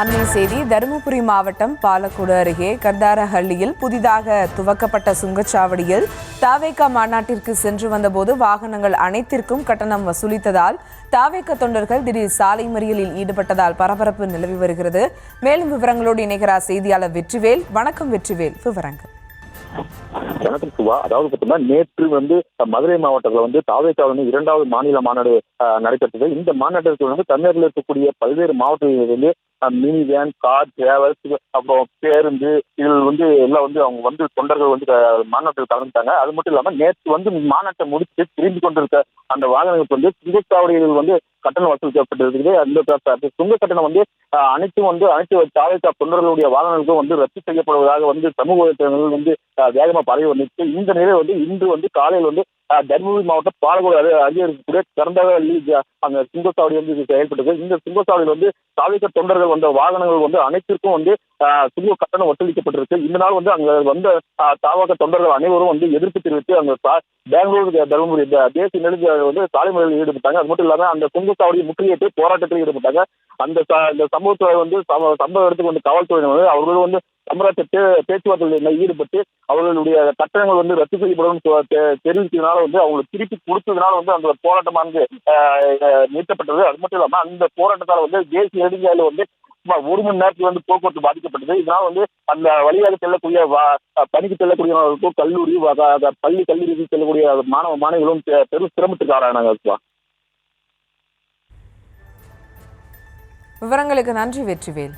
அண்மை செய்தி தருமபுரி மாவட்டம் பாலக்கோடு அருகே கர்தாரஹள்ளியில் புதிதாக துவக்கப்பட்ட சுங்கச்சாவடியில் தாவேகா மாநாட்டிற்கு சென்று வந்தபோது வாகனங்கள் அனைத்திற்கும் கட்டணம் வசூலித்ததால் தாவேகா தொண்டர்கள் திடீர் சாலை மறியலில் ஈடுபட்டதால் பரபரப்பு நிலவி வருகிறது. மேலும் விவரங்களோடு இணைகிறார் செய்தியாளர் வெற்றிவேல். வணக்கம் வெற்றிவேல், விவரங்கள். வணக்கம் சுவா. அதாவது பார்த்தீங்கன்னா நேற்று மதுரை மாவட்டத்தில் தாவேகா இரண்டாவது மாநில மாநாடு நடைபெற்றது. இந்த மாநாட்டிற்கு தமிழகத்தில் இருக்கக்கூடிய பல்வேறு மாவட்டங்களிலிருந்து மினி வேன், கார், டிராவல்ஸ், அப்புறம் பேருந்து, இதில் எல்லாம் அவங்க தொண்டர்கள் மாநாட்டில் கலந்துட்டாங்க. அது மட்டும் இல்லாம நேற்று மாநாட்டை முடித்து திரும்பி கொண்டிருக்க அந்த வாகனங்களுக்கு சுங்கச்சாவடிகளில் கட்டணம் வசூலிக்கப்பட்டிருக்கிறது. அந்த சுங்க கட்டணம் அனைத்தும் அனைத்து தாவேகா தொண்டர்களுடைய வாகனங்களுக்கும் ரத்து செய்யப்படுவதாக சமூக வலைத்தளங்கள் வேகமா பரவி வந்துச்சு. இந்த நிலையில் இன்று காலையில் தருமபுரி மாவட்டம் பாலக்கோடு அருகே இருக்கக்கூடிய கர்தாரஹள்ளி அந்த சுங்கச்சாவடி செயல்பட்டது. இந்த சுங்கச்சாவடியில் தாவேகா தொண்டர்கள் வந்த வாகனங்கள் அனைத்திற்கும் சுங்க கட்டணம் வசூலிக்கப்பட்டிருக்கு. இந்த நாள் அங்க வந்த தாவேகா தொண்டர்கள் அனைவரும் எதிர்ப்பு தெரிவித்து அங்க பெங்களூர் தருமபுரி தேசிய நெடுஞ்சாலையில் சாலை மறியலில் ஈடுபட்டாங்க. அது மட்டும் இல்லாம அந்த சுங்கச்சாவடியை முற்றுகையிட்டு போராட்டத்தில் ஈடுபட்டாங்க. அந்த சம்பவத்தில் சம்பவ இடத்துக்கு காவல்துறையினர் அவர்கள் சமரச பேச்சுவார்த்தைகளில் ஈடுபட்டு அவர்களுடைய கட்டணங்கள் ரத்து செய்யப்படும் தெரிவித்ததுனால அவங்களுக்கு திருப்பி கொடுத்ததுனால அந்த போராட்டமானது நிறுத்தப்பட்டது. அது மட்டும் இல்லாம அந்த போராட்டத்தால் தேசிய நெடுஞ்சாலையில் ஒரு மணி நேரத்தில் போக்குவரத்து பாதிக்கப்பட்டது. இதனால் அந்த வழியாக செல்லக்கூடிய பணிக்கு செல்லக்கூடியவர்களுக்கும் கல்லூரி, பள்ளி கல்லூரிக்கு செல்லக்கூடிய மாணவர்களும் பெரும் சிரமத்துக்கு ஆளானாங்க. விவரங்களுக்கு நன்றி வெற்றிவேல்.